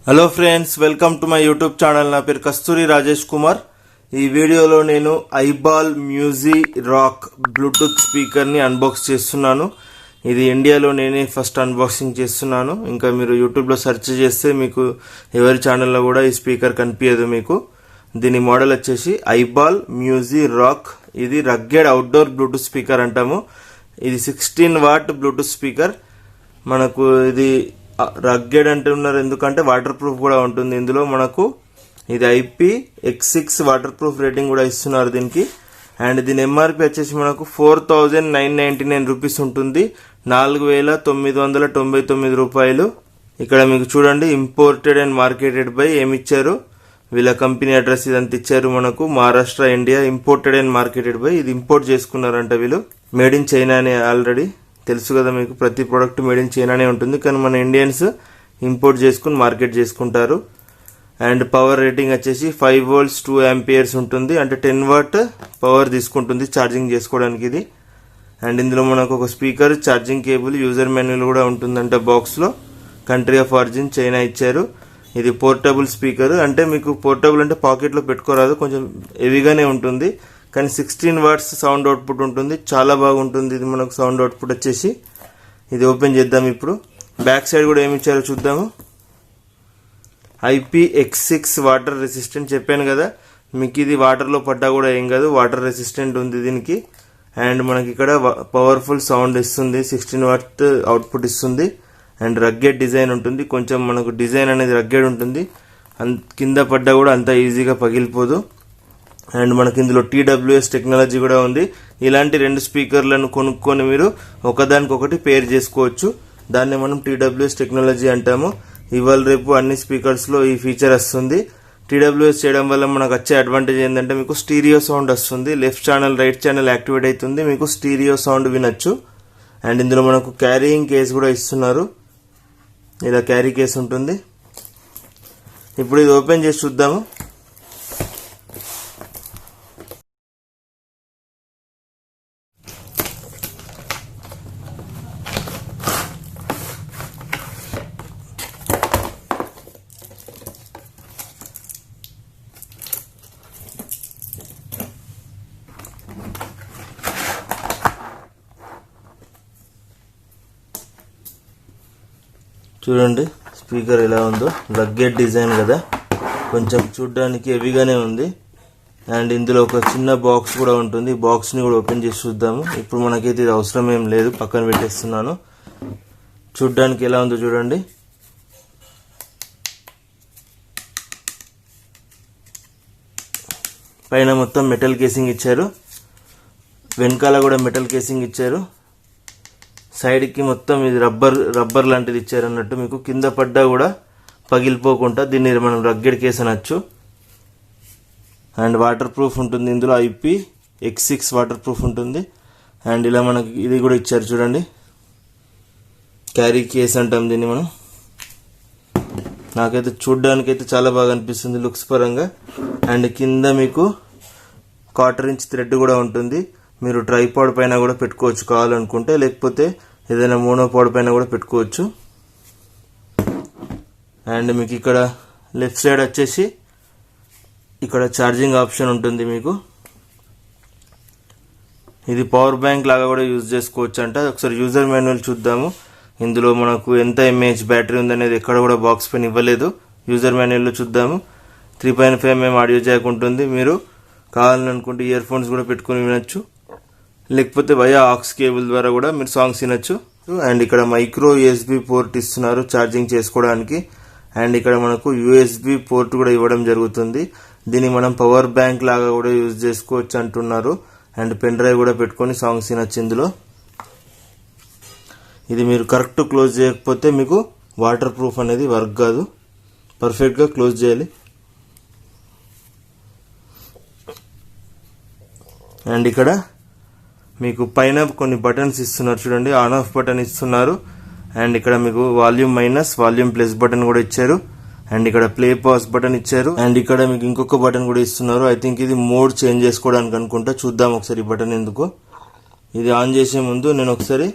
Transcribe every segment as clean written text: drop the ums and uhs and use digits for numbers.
Hello friends, welcome to my YouTube channel. నా పేరు కస్తూరి రాజేష్ కుమార్. ఈ వీడియోలో నేను ఐబాల్ మ్యూజిక్ రాక్ బ్లూటూత్ స్పీకర్ని అన్బాక్స్ చేస్తున్నాను. ఇది ఇండియాలో నేనే ఫస్ట్ అన్బాక్సింగ్ చేస్తున్నాను. ఇంకా మీరు యూట్యూబ్లో సెర్చ్ చేస్తే మీకు ఎవరి ఛానల్లో కూడా ఈ స్పీకర్ కనిపించదు మీకు. దీని మోడల్ వచ్చేసి ఐబాల్ మ్యూజిక్ రాక్. ఇది రగ్గెడ్ అవుట్డోర్ బ్లూటూత్ స్పీకర్ అంటాము. ఇది 16 వాట్ బ్లూటూత్ స్పీకర్. మనకు ఇది రగ్గెడ్ అంటున్నారు ఎందుకంటే వాటర్ ప్రూఫ్ కూడా ఉంటుంది ఇందులో. మనకు ఇది IPX6 వాటర్ ప్రూఫ్ రేటింగ్ కూడా ఇస్తున్నారు దీనికి. అండ్ దీని MRP వచ్చేసి మనకు 4999 రూపీస్ ఉంటుంది, 4999 రూపాయలు. ఇక్కడ మీకు చూడండి, ఇంపోర్టెడ్ అండ్ మార్కెటెడ్ బై ఏమిచ్చారు, వీళ్ళ కంపెనీ అడ్రస్ ఇదంతా ఇచ్చారు మనకు. Maharashtra, India. Imported and marketed by, ఇది ఇంపోర్ట్ చేసుకున్నారంట వీళ్ళు. మేడ్ ఇన్ చైనా అని ఆల్రెడీ తెలుసు కదా మీకు, ప్రతి ప్రోడక్ట్ మేడ్ ఇన్ చైనానే ఉంటుంది. కానీ మన ఇండియన్స్ ఇంపోర్ట్ చేసుకుని మార్కెట్ చేసుకుంటారు. అండ్ పవర్ రేటింగ్ వచ్చేసి 5 volts 2 amperes ఉంటుంది, అంటే 10 watt పవర్ తీసుకుంటుంది ఛార్జింగ్ చేసుకోవడానికి ఇది. అండ్ ఇందులో మనకు ఒక speaker, charging cable, user manual కూడా ఉంటుందంట బాక్స్లో. కంట్రీ ఆఫ్ ఆరిజిన్ చైనా ఇచ్చారు. ఇది పోర్టబుల్ స్పీకర్, అంటే మీకు పోర్టబుల్ అంటే పాకెట్లో పెట్టుకోరాదు, కొంచెం హెవీగానే ఉంటుంది. కానీ 16 watts సౌండ్ అవుట్పుట్ ఉంటుంది, చాలా బాగుంటుంది ఇది మనకు సౌండ్ అవుట్పుట్ వచ్చేసి. ఇది ఓపెన్ చేద్దాం ఇప్పుడు. బ్యాక్ సైడ్ కూడా ఏమి ఇచ్చారో చూద్దాము. IPX6 వాటర్ రెసిస్టెంట్ చెప్పాను కదా మీకు, ఇది వాటర్లో పడ్డా కూడా ఏం కాదు, వాటర్ రెసిస్టెంట్ ఉంది దీనికి. అండ్ మనకి ఇక్కడ పవర్ఫుల్ సౌండ్ ఇస్తుంది, 16 watt అవుట్పుట్ ఇస్తుంది. అండ్ రగ్గెడ్ డిజైన్ ఉంటుంది, కొంచెం మనకు డిజైన్ అనేది రగ్గెడ్ ఉంటుంది, కింద పడ్డా కూడా అంత ఈజీగా పగిలిపోదు. అండ్ మనకి ఇందులో TWS టెక్నాలజీ కూడా ఉంది. ఇలాంటి 2 స్పీకర్లను కొనుక్కొని మీరు ఒకదానికొకటి పేర్ చేసుకోవచ్చు. దాన్ని మనం TWS టెక్నాలజీ అంటాము. ఇవాళ రేపు అన్ని స్పీకర్స్లో ఈ ఫీచర్ వస్తుంది. TWS చేయడం వల్ల మనకు వచ్చే అడ్వాంటేజ్ ఏంటంటే మీకు స్టీరియో సౌండ్ వస్తుంది. Left channel, right channel activate అవుతుంది, మీకు స్టీరియో సౌండ్ వినొచ్చు. అండ్ ఇందులో మనకు క్యారీయింగ్ కేస్ కూడా ఇస్తున్నారు, ఇలా క్యారీ కేస్ ఉంటుంది. ఇప్పుడు ఇది ఓపెన్ చేసి చూద్దాము. చూడండి స్పీకర్ ఎలా ఉందో, రగ్గెడ్ డిజైన్ కదా, కొంచెం చూడడానికి హెవీగానే ఉంది. అండ్ ఇందులో ఒక చిన్న బాక్స్ కూడా ఉంటుంది, బాక్స్ని కూడా ఓపెన్ చేసి చూద్దాము. ఇప్పుడు మనకైతే ఇది అవసరం ఏం లేదు, పక్కన పెట్టేస్తున్నాను. చూడడానికి ఎలా ఉందో చూడండి. పైన మొత్తం మెటల్ కేసింగ్ ఇచ్చారు, వెనకాల కూడా మెటల్ కేసింగ్ ఇచ్చారు. సైడ్కి మొత్తం ఇది రబ్బర్ లాంటిది ఇచ్చారు అన్నట్టు, మీకు కింద పడ్డా కూడా పగిలిపోకుండా దీన్ని మనం రగ్గెడ్ కేస్ అనొచ్చు. అండ్ వాటర్ ప్రూఫ్ ఉంటుంది ఇందులో, IPX6 వాటర్ ప్రూఫ్ ఉంటుంది. అండ్ ఇలా మనకి ఇది కూడా ఇచ్చారు చూడండి, క్యారీ కేస్ అంటాం దీన్ని మనం. నాకైతే చూడ్డానికైతే చాలా బాగా అనిపిస్తుంది లుక్స్ పరంగా. అండ్ కింద మీకు 1/4 inch థ్రెడ్ కూడా ఉంటుంది, మీరు ట్రైపాడ్ పైన కూడా పెట్టుకోవచ్చు కావాలనుకుంటే, లేకపోతే ఏదైనా మోనోపాడ్ పైన కూడా పెట్టుకోవచ్చు. అండ్ మీకు ఇక్కడ లెఫ్ట్ సైడ్ వచ్చేసి ఇక్కడ ఛార్జింగ్ ఆప్షన్ ఉంటుంది మీకు. ఇది పవర్ బ్యాంక్ లాగా కూడా యూజ్ చేసుకోవచ్చు అంట. ఒకసారి యూజర్ మాన్యువల్ చూద్దాము. ఇందులో మనకు ఎంత mAh బ్యాటరీ ఉందనేది ఎక్కడ కూడా బాక్స్ పైన ఇవ్వలేదు. యూజర్ మాన్యువల్లో చూద్దాము. 3.5 mm ఆడియో జాక్ ఉంటుంది, మీరు కావాలనుకుంటే ఇయర్ ఫోన్స్ కూడా పెట్టుకుని వినొచ్చు, లేకపోతే వయా ఆక్స్ కేబుల్ ద్వారా కూడా మీరు సాంగ్స్ వినొచ్చు. అండ్ ఇక్కడ మైక్రో USB పోర్ట్ ఇస్తున్నారు ఛార్జింగ్ చేసుకోవడానికి. అండ్ ఇక్కడ మనకు USB పోర్ట్ కూడా ఇవ్వడం జరుగుతుంది. దీన్ని మనం పవర్ బ్యాంక్ లాగా కూడా యూజ్ చేసుకోవచ్చు అంటున్నారు. అండ్ పెన్ డ్రైవ్ కూడా పెట్టుకొని సాంగ్స్ వినొచ్చు ఇందులో. ఇది మీరు కరెక్ట్ క్లోజ్ చేయకపోతే మీకు వాటర్ ప్రూఫ్ అనేది వర్క్ కాదు, పర్ఫెక్ట్గా క్లోజ్ చేయాలి. అండ్ ఇక్కడ మీకు పైన కొన్ని బటన్స్ ఇస్తున్నారు చూడండి, ఆన్ ఆఫ్ బటన్ ఇస్తున్నారు. అండ్ ఇక్కడ మీకు volume minus, volume plus button కూడా ఇచ్చారు. అండ్ ఇక్కడ ప్లే పాజ్ బటన్ ఇచ్చారు. అండ్ ఇక్కడ మీకు ఇంకొక బటన్ కూడా ఇస్తున్నారు. ఐ థింక్ ఇది మోడ్ చేంజ్ చేసుకోవడానికి అనుకుంటా. చూద్దాం ఒకసారి ఈ బటన్ ఎందుకు. ఇది ఆన్ చేసే ముందు నేను ఒకసారి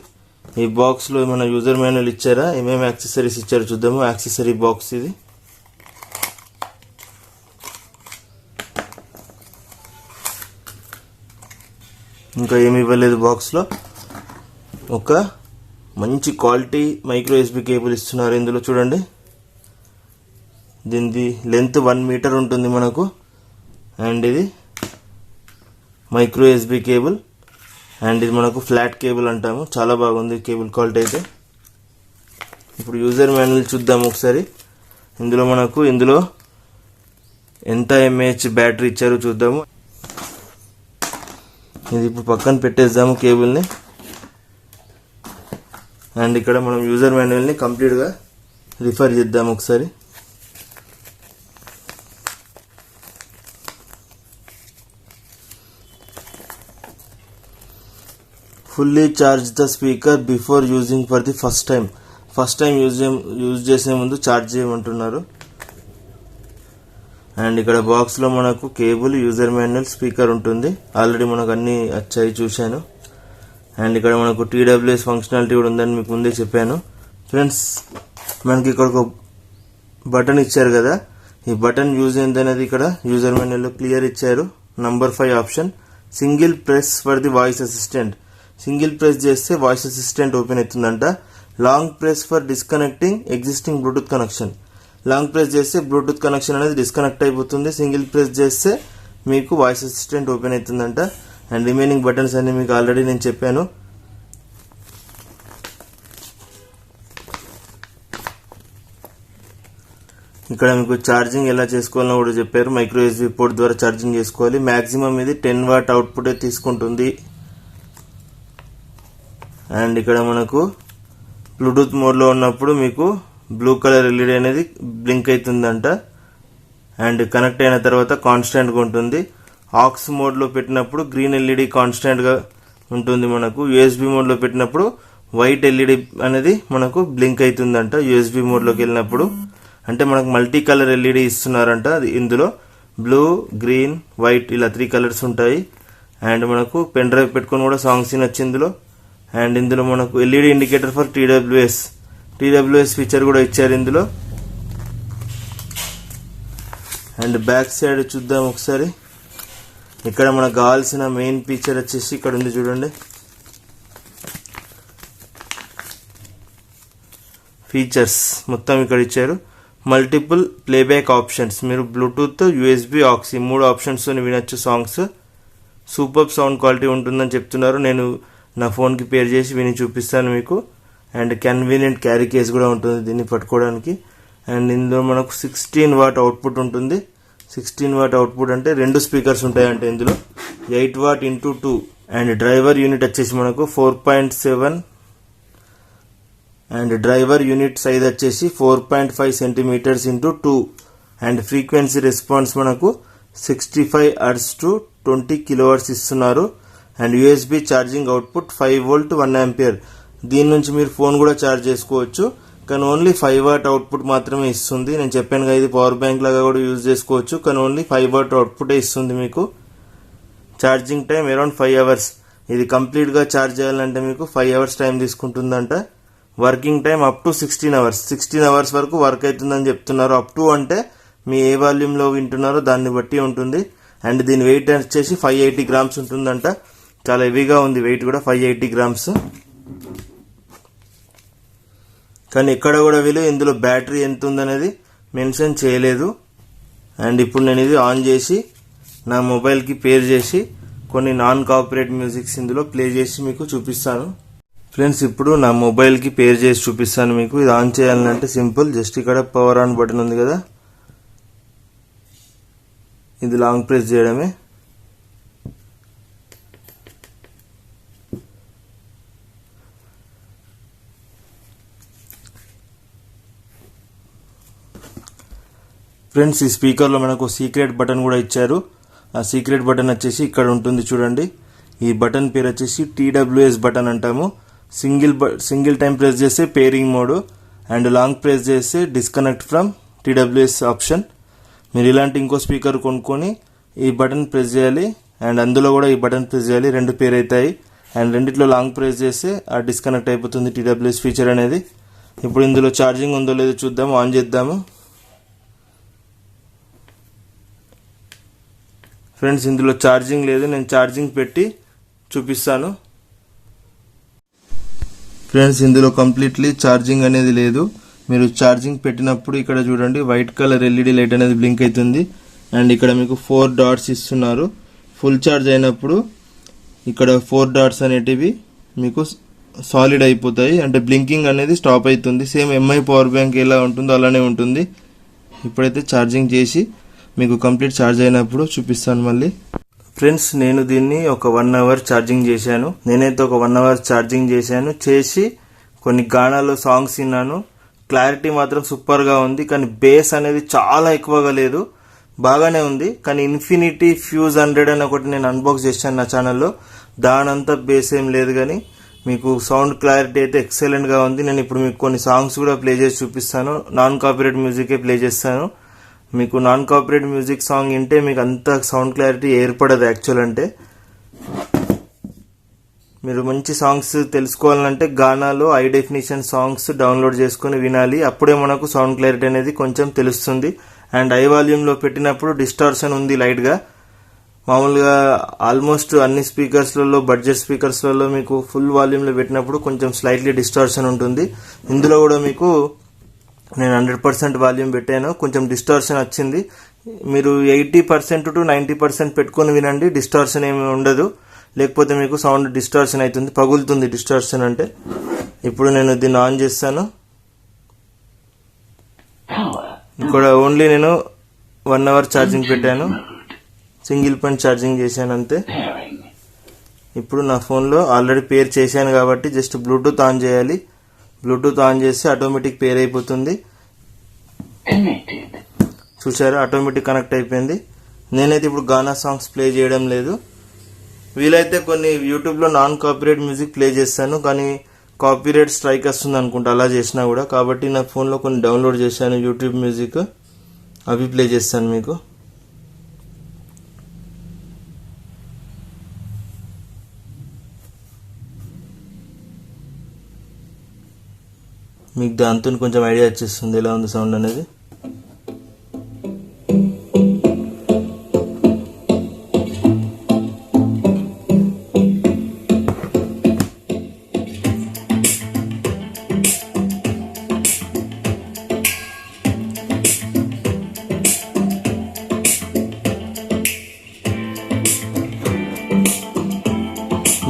ఈ బాక్స్ లో మన యూజర్ మాన్యువల్ ఇచ్చారా, ఏమేమి యాక్సెసరీస్ ఇచ్చారో చూద్దాము. యాక్సెసరీ బాక్స్ ఇది. ఇంకా ఏమి ఇవ్వలేదు బాక్స్లో. ఒక మంచి క్వాలిటీ మైక్రో ఎస్బి కేబుల్ ఇస్తున్నారు ఇందులో చూడండి. దీనిది లెంత్ 1 మీటర్ ఉంటుంది మనకు. అండ్ ఇది మైక్రో ఎస్బి కేబుల్. అండ్ ఇది మనకు ఫ్లాట్ కేబుల్ అంటాము. చాలా బాగుంది కేబుల్ క్వాలిటీ అయితే. ఇప్పుడు యూజర్ మాన్యువల్ చూద్దాం ఒకసారి. ఇందులో ఎంత ఎంఏహెచ్ బ్యాటరీ ఇచ్చారో చూద్దాము. ఇది ఇప్పుడు పక్కన పెట్టేద్దాము కేబుల్ని. అండ్ ఇక్కడ మనం యూజర్ మాన్యువల్ని కంప్లీట్గా రిఫర్ చేద్దాము ఒకసారి. Fully charge the speaker before using for the first time use చేసే ముందు ఛార్జ్ చేయమంటున్నారు. అండ్ ఇక్కడ బాక్స్లో మనకు కేబుల్, యూజర్ మాన్యువల్, స్పీకర్ ఉంటుంది. ఆల్రెడీ మనకు అన్నీ వచ్చాయి చూశాను. అండ్ ఇక్కడ మనకు TWS ఫంక్షనాలిటీ కూడా ఉందని మీకు ముందే చెప్పాను. ఫ్రెండ్స్, మనకి ఇక్కడ ఒక బటన్ ఇచ్చారు కదా, ఈ బటన్ యూజ్ ఏందనేది ఇక్కడ యూజర్ మాన్యువల్లో క్లియర్ ఇచ్చారు. Number 5 option, single press for the voice assistant. Single press చేస్తే వాయిస్ అసిస్టెంట్ ఓపెన్ అవుతుందంట. Long press for disconnecting existing Bluetooth connection. Long press చేస్తే బ్లూటూత్ కనెక్షన్ అనేది డిస్కనెక్ట్ అయిపోతుంది. సింగిల్ ప్రెస్ చేస్తే మీకు వాయిస్ అసిస్టెంట్ ఓపెన్ అవుతుందంట. And remaining buttons అన్ని మీకు ఆల్రెడీ నేను చెప్పాను. ఇక్కడ మీకు ఛార్జింగ్ ఎలా చేసుకోవాలో కూడా చెప్పారు. మైక్రో ఎస్బి పోర్ట్ ద్వారా ఛార్జింగ్ చేసుకోవాలి. మ్యాక్సిమం ఇది 10 వాట్ అవుట్పుట్ తీసుకుంటుంది. అండ్ ఇక్కడ మనకు బ్లూటూత్ మోడ్లో ఉన్నప్పుడు మీకు బ్లూ కలర్ ఎల్ఈడి అనేది బ్లింక్ అవుతుందంట. అండ్ కనెక్ట్ అయిన తర్వాత కాన్స్టెంట్గా ఉంటుంది. ఆక్స్ మోడ్లో పెట్టినప్పుడు గ్రీన్ ఎల్ఈడి కాన్స్టెంట్గా ఉంటుంది మనకు. యూఎస్బి మోడ్లో పెట్టినప్పుడు వైట్ ఎల్ఈడి అనేది మనకు బ్లింక్ అవుతుందంట. యూఎస్బి మోడ్లోకి వెళ్ళినప్పుడు అంటే మనకు మల్టీ కలర్ ఎల్ఈడి ఇస్తున్నారంట. ఇందులో బ్లూ, గ్రీన్, వైట్ ఇలా 3 కలర్స్ ఉంటాయి. అండ్ మనకు పెన్ డ్రైవ్ పెట్టుకొని కూడా సాంగ్స్ వినొచ్చు ఇందులో. అండ్ ఇందులో మనకు LED indicator for TWS feature కూడా ఇచ్చారు ఇందులో. అండ్ బ్యాక్ సైడ్ చూద్దాం ఒకసారి. ఇక్కడ మనకు కావాల్సిన మెయిన్ ఫీచర్ వచ్చేసి ఇక్కడ ఉంది చూడండి. ఫీచర్స్ మొత్తం ఇక్కడ ఇచ్చారు. Multiple playback options. మీరు బ్లూటూత్, యూఎస్బి, ఆక్స్ ఈ 3 ఆప్షన్స్ వినొచ్చు సాంగ్స్. సూపర్ సౌండ్ క్వాలిటీ ఉంటుందని చెప్తున్నారు. నేను నా ఫోన్కి పేర్ చేసి విని చూపిస్తాను మీకు. అండ్ కన్వీనియంట్ క్యారీ కేస్ కూడా ఉంటుంది దీన్ని పట్టుకోవడానికి. అండ్ ఇందులో మనకు 16 వాట్ అవుట్పుట్ ఉంటుంది. 16 వాట్ అవుట్పుట్ అంటే 2 స్పీకర్స్ ఉంటాయంటే ఇందులో 8 watt into 2. And driver unit వచ్చేసి మనకు 4.7. అండ్ డ్రైవర్ యూనిట్ సైజ్ వచ్చేసి 4.5 centimetres into 2. And frequency response మనకు 65 హెర్ట్జ్ టు 20 కిలోహెర్ట్జ్ ఇస్తున్నారు. And USB charging output 5 volt 1 ampere. దీని నుంచి మీరు ఫోన్ కూడా ఛార్జ్ చేసుకోవచ్చు. కానీ ఓన్లీ 5 వాట్ అవుట్పుట్ మాత్రమే ఇస్తుంది. నేను చెప్పాను కదా ఇది పవర్ బ్యాంక్ లాగా కూడా యూజ్ చేసుకోవచ్చు. కానీ ఓన్లీ 5 వాట్ అవుట్పుటే ఇస్తుంది మీకు. Charging time around 5 hours. ఇది కంప్లీట్గా ఛార్జ్ చేయాలంటే మీకు 5 అవర్స్ టైం తీసుకుంటుందంట. Working time up to 16 hours. 16 hours వరకు వర్క్ అవుతుందని చెప్తున్నారు. అప్ టు అంటే మీ ఏ వాల్యూమ్లో వింటున్నారో దాన్ని బట్టి ఉంటుంది. అండ్ దీని వెయిట్ వచ్చేసి 580 గ్రామ్స్ ఉంటుందంట. చాలా హెవీగా ఉంది వెయిట్ కూడా, 580 గ్రామ్స్. కానీ ఎక్కడ కూడా వీళ్ళు ఇందులో బ్యాటరీ ఎంత ఉందనేది మెన్షన్ చేయలేదు. అండ్ ఇప్పుడు నేను ఇది ఆన్ చేసి నా మొబైల్కి పేర్ చేసి కొన్ని నాన్ కాపీరైట్ మ్యూజిక్స్ ఇందులో ప్లే చేసి మీకు చూపిస్తాను. ఫ్రెండ్స్, ఇప్పుడు నా మొబైల్కి పేర్ చేసి చూపిస్తాను మీకు. ఇది ఆన్ చేయాలంటే సింపుల్, జస్ట్ ఇక్కడ పవర్ ఆన్ బటన్ ఉంది కదా, ఇది లాంగ్ ప్రెస్ చేయడమే. ఫ్రెండ్స్, ఈ స్పీకర్లో మనకు సీక్రెట్ బటన్ కూడా ఇచ్చారు. ఆ సీక్రెట్ బటన్ వచ్చేసి ఇక్కడ ఉంటుంది చూడండి. ఈ బటన్ పేరు వచ్చేసి TWS బటన్ అంటాము. సింగిల్ టైం ప్రెస్ చేస్తే pairing mode, and long press చేస్తే డిస్కనెక్ట్ ఫ్రమ్ TWS ఆప్షన్. మీరు ఇలాంటి ఇంకో స్పీకర్ కొనుక్కొని ఈ బటన్ ప్రెస్ చేయాలి, అండ్ అందులో కూడా ఈ బటన్ ప్రెస్ చేయాలి. 2 పేరు అవుతాయి. అండ్ రెండిట్లో లాంగ్ ప్రెస్ చేస్తే ఆ డిస్కనెక్ట్ అయిపోతుంది TWS ఫీచర్ అనేది. ఇప్పుడు ఇందులో ఛార్జింగ్ ఉందో లేదో చూద్దాము, ఆన్ చేద్దాము. ఫ్రెండ్స్, ఇందులో ఛార్జింగ్ లేదు. నేను ఛార్జింగ్ పెట్టి చూపిస్తాను. ఫ్రెండ్స్, ఇందులో కంప్లీట్లీ ఛార్జింగ్ అనేది లేదు. మీరు ఛార్జింగ్ పెట్టినప్పుడు ఇక్కడ చూడండి వైట్ కలర్ ఎల్ఈడి లైట్ అనేది బ్లింక్ అవుతుంది. అండ్ ఇక్కడ మీకు 4 డాట్స్ ఇస్తున్నారు. ఫుల్ ఛార్జ్ అయినప్పుడు ఇక్కడ 4 డాట్స్ అనేటివి మీకు సాలిడ్ అయిపోతాయి, అంటే బ్లింకింగ్ అనేది స్టాప్ అవుతుంది. సేమ్ ఎంఐ పవర్ బ్యాంక్ ఎలా ఉంటుందో అలానే ఉంటుంది. ఇప్పుడైతే ఛార్జింగ్ చేసి మీకు కంప్లీట్ ఛార్జ్ అయినప్పుడు చూపిస్తాను మళ్ళీ. ఫ్రెండ్స్, నేను దీన్ని ఒక 1 అవర్ ఛార్జింగ్ చేశాను. నేనైతే ఒక 1 అవర్ ఛార్జింగ్ చేసి కొన్ని గానాలు సాంగ్స్ విన్నాను. క్లారిటీ మాత్రం సూపర్గా ఉంది, కానీ బేస్ అనేది చాలా ఎక్కువగా లేదు, బాగానే ఉంది. కానీ ఇన్ఫినిటీ ఫ్యూజ్ 100 అని ఒకటి నేను అన్బాక్స్ చేశాను నా ఛానల్లో, దానంతా బేస్ ఏం లేదు, కానీ మీకు సౌండ్ క్లారిటీ అయితే ఎక్సలెంట్గా ఉంది. నేను ఇప్పుడు మీకు కొన్ని సాంగ్స్ కూడా ప్లే చేసి చూపిస్తాను. నాన్ కాపీరైట్ మ్యూజికే ప్లే చేస్తాను. మీకు నాన్ కాపీరైట్ మ్యూజిక్ సాంగ్ వింటే మీకు అంత సౌండ్ క్లారిటీ ఏర్పడదు. యాక్చువల్ అంటే మీరు మంచి సాంగ్స్ తెలుసుకోవాలంటే గానాలో హై డెఫినిషన్ సాంగ్స్ డౌన్లోడ్ చేసుకుని వినాలి. అప్పుడే మనకు సౌండ్ క్లారిటీ అనేది కొంచెం తెలుస్తుంది. అండ్ హై వాల్యూమ్లో పెట్టినప్పుడు డిస్టార్షన్ ఉంది లైట్గా. మామూలుగా ఆల్మోస్ట్ అన్ని స్పీకర్స్లలో, బడ్జెట్ స్పీకర్స్లలో మీకు ఫుల్ వాల్యూమ్లో పెట్టినప్పుడు కొంచెం స్లైట్లీ డిస్టార్షన్ ఉంటుంది. ఇందులో కూడా మీకు నేను 100% వాల్యూమ్ పెట్టాను, కొంచెం డిస్టార్షన్ వచ్చింది. మీరు 80% to 90% పెట్టుకొని వినండి, డిస్టార్షన్ ఏమి ఉండదు. లేకపోతే మీకు సౌండ్ డిస్టార్షన్ అవుతుంది, పగులుతుంది డిస్టార్షన్ అంటే. ఇప్పుడు నేను దీన్ని ఆన్ చేస్తాను. ఇక్కడ ఓన్లీ నేను 1 అవర్ ఛార్జింగ్ పెట్టాను, సింగిల్ పాయింట్ ఛార్జింగ్ చేశాను అంతే. ఇప్పుడు నా ఫోన్లో ఆల్రెడీ పేర్ చేశాను కాబట్టి జస్ట్ బ్లూటూత్ ఆన్ చేయాలి. బ్లూటూత్ ఆన్ చేస్తే ఆటోమేటిక్ పేర్ అయిపోతుంది. చూసారా, ఆటోమేటిక్ కనెక్ట్ అయిపోయింది. నేనైతే ఇప్పుడు గానా సాంగ్స్ ప్లే చేయడం లేదు. వీలైతే కొన్ని యూట్యూబ్లో నాన్ కాపీరైట్ మ్యూజిక్ ప్లే చేస్తాను, కానీ కాపీరైట్ స్ట్రైక్ వస్తుంది అనుకుంటా అలా చేసినా కూడా. కాబట్టి నా ఫోన్లో కొన్ని డౌన్లోడ్ చేశాను యూట్యూబ్ మ్యూజిక్, అవి ప్లే చేస్తాను మీకు. మీకు దాంతో కొంచెం ఐడియా వచ్చేస్తుంది ఎలా ఉంది సౌండ్ అనేది.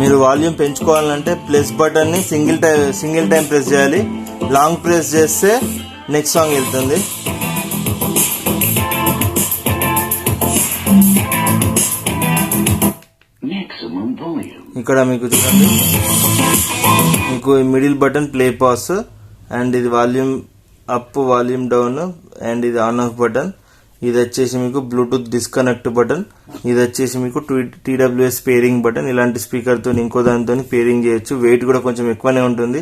మీరు వాల్యూమ్ పెంచుకోవాలంటే ప్లస్ బటన్ని సింగిల్ టైం ప్రెస్ చేయాలి. లాంగ్ ప్రెస్ చేస్తే నెక్స్ట్ సాంగ్ వెళ్తుంది. ఇక్కడ మీకు చూడండి, మీకు middle button play pause, and ఇది volume up, volume down, and ఇది ఆన్ ఆఫ్ బటన్. ఇది వచ్చేసి మీకు బ్లూటూత్ డిస్కనెక్ట్ బటన్. ఇది వచ్చేసి మీకు TWS పేరింగ్ బటన్. ఇలాంటి స్పీకర్తో ఇంకో దానితో పేరింగ్ చేయొచ్చు. వెయిట్ కూడా కొంచెం ఎక్కువనే ఉంటుంది,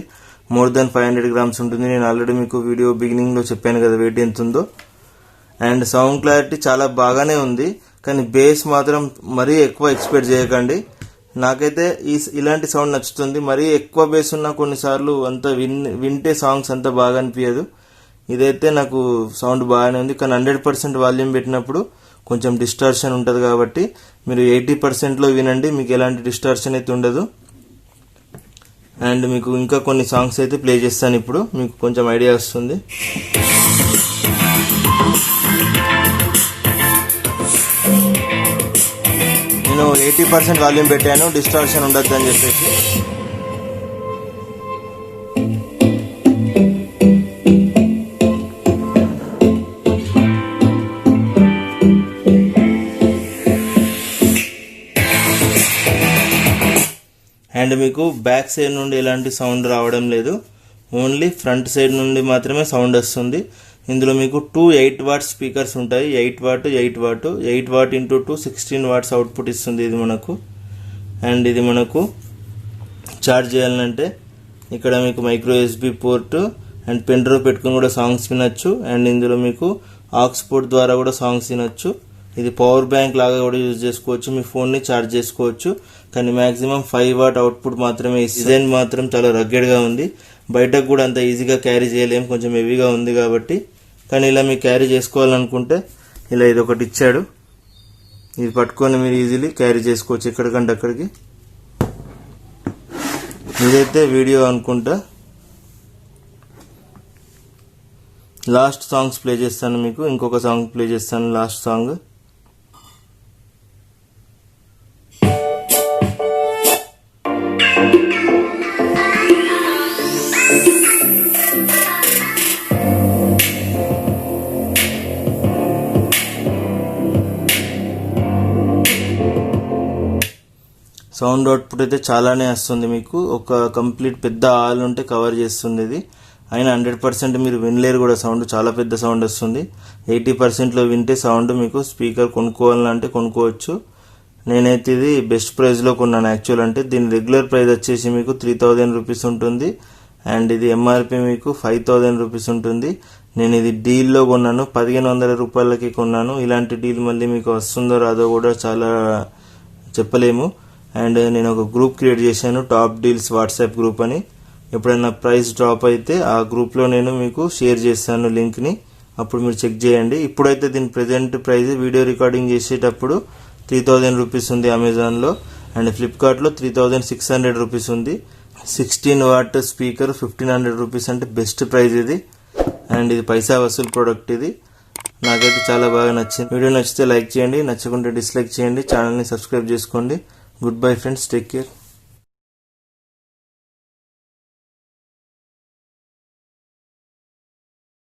మోర్ దాన్ 500 grams ఉంటుంది. నేను ఆల్రెడీ మీకు వీడియో బిగినింగ్లో చెప్పాను కదా వెయిట్ ఎంత ఉందో. అండ్ సౌండ్ క్లారిటీ చాలా బాగానే ఉంది, కానీ బేస్ మాత్రం మరీ ఎక్కువ ఎక్స్పెక్ట్ చేయకండి. నాకైతే ఇలాంటి సౌండ్ నచ్చుతుంది. మరీ ఎక్కువ బేస్ ఉన్న కొన్నిసార్లు అంత వింటే సాంగ్స్ అంత బాగా అనిపించదు. ఇదైతే నాకు సౌండ్ బాగానే ఉంది, కానీ 100% వాల్యూమ్ పెట్టినప్పుడు కొంచెం డిస్టార్షన్ ఉంటుంది. కాబట్టి మీరు 80%లో వినండి, మీకు ఎలాంటి డిస్టార్షన్ అయితే ఉండదు. అండ్ మీకు ఇంకా కొన్ని సాంగ్స్ అయితే ప్లే చేస్తాను ఇప్పుడు, మీకు కొంచెం ఐడియా వస్తుంది. నేను 80% వాల్యూమ్ పెట్టాను, డిస్టార్షన్ ఉండద్దు అని చెప్పేసి. అండ్ మీకు బ్యాక్ సైడ్ నుండి ఎలాంటి సౌండ్ రావడం లేదు, ఓన్లీ ఫ్రంట్ సైడ్ నుండి మాత్రమే సౌండ్ వస్తుంది. ఇందులో మీకు 2 8W స్పీకర్స్ ఉంటాయి. 8W 8W into 2 16 watts output ఇస్తుంది ఇది మనకు. అండ్ ఇది మనకు ఛార్జ్ చేయాలంటే ఇక్కడ మీకు micro USB port and pen drive పెట్టుకుని కూడా సాంగ్స్ వినొచ్చు. అండ్ ఇందులో మీకు ఆక్స్ పోర్ట్ ద్వారా కూడా సాంగ్స్ వినొచ్చు. ఇది పవర్ బ్యాంక్ లాగా కూడా యూజ్ చేసుకోవచ్చు, మీ ఫోన్ని ఛార్జ్ చేసుకోవచ్చు. కానీ మ్యాక్సిమం 5W అవుట్పుట్ మాత్రమే. డిజైన్ మాత్రం చాలా రగ్గెడ్గా ఉంది, బయటకు కూడా అంత ఈజీగా క్యారీ చేయలేము, కొంచెం హెవీగా ఉంది కాబట్టి. కానీ ఇలా మీరు క్యారీ చేసుకోవాలనుకుంటే ఇలా ఇది ఒకటి ఇచ్చాడు, ఇది పట్టుకొని మీరు ఈజీలీ క్యారీ చేసుకోవచ్చు ఎక్కడికంటే అక్కడికి. ఇదైతే వీడియో అనుకుంటా. లాస్ట్ సాంగ్స్ ప్లే చేస్తాను, మీకు ఇంకొక సాంగ్ ప్లే చేస్తాను. లాస్ట్ సాంగ్ సౌండ్ అవుట్పుట్ అయితే చాలానే వస్తుంది మీకు. ఒక కంప్లీట్ పెద్ద హాల్ ఉంటే కవర్ చేస్తుంది ఇది. అయినా 100% మీరు వినలేరు కూడా, సౌండ్ చాలా పెద్ద సౌండ్ వస్తుంది. 80%లో వింటే సౌండ్ మీకు. స్పీకర్ కొనుక్కోవాలంటే కొనుక్కోవచ్చు. నేనైతే ఇది బెస్ట్ ప్రైస్లో కొన్నాను యాక్చువల్. అంటే దీని రెగ్యులర్ ప్రైస్ వచ్చేసి మీకు 3000 రూపీస్ ఉంటుంది. అండ్ ఇది ఎంఆర్పి మీకు 5000 రూపీస్ ఉంటుంది. నేను ఇది డీల్లో కొన్నాను, 1500 రూపాయలకి కొన్నాను. ఇలాంటి డీల్ మళ్ళీ మీకు వస్తుందో రాదో కూడా చాలా చెప్పలేము. అండ్ నేను ఒక గ్రూప్ క్రియేట్ చేశాను, టాప్ డీల్స్ వాట్సాప్ గ్రూప్ అని. ఎప్పుడైనా ప్రైస్ డ్రాప్ అయితే ఆ గ్రూప్లో నేను మీకు షేర్ చేస్తాను లింక్ని, అప్పుడు మీరు చెక్ చేయండి. ఇప్పుడైతే దీని ప్రెజెంట్ ప్రైస్ వీడియో రికార్డింగ్ చేసేటప్పుడు 3000 రూపీస్ ఉంది అమెజాన్లో. అండ్ ఫ్లిప్కార్ట్లో 3600 రూపీస్ ఉంది. 16 వాట్ స్పీకర్ 1500 రూపీస్ అంటే బెస్ట్ ప్రైస్ ఇది. అండ్ ఇది పైసా వసూలు ప్రోడక్ట్ ఇది. నాకైతే చాలా బాగా నచ్చింది. వీడియో నచ్చితే లైక్ చేయండి, నచ్చకుంటే డిస్లైక్ చేయండి. ఛానల్ని సబ్స్క్రైబ్ చేసుకోండి. Goodbye friends, take care.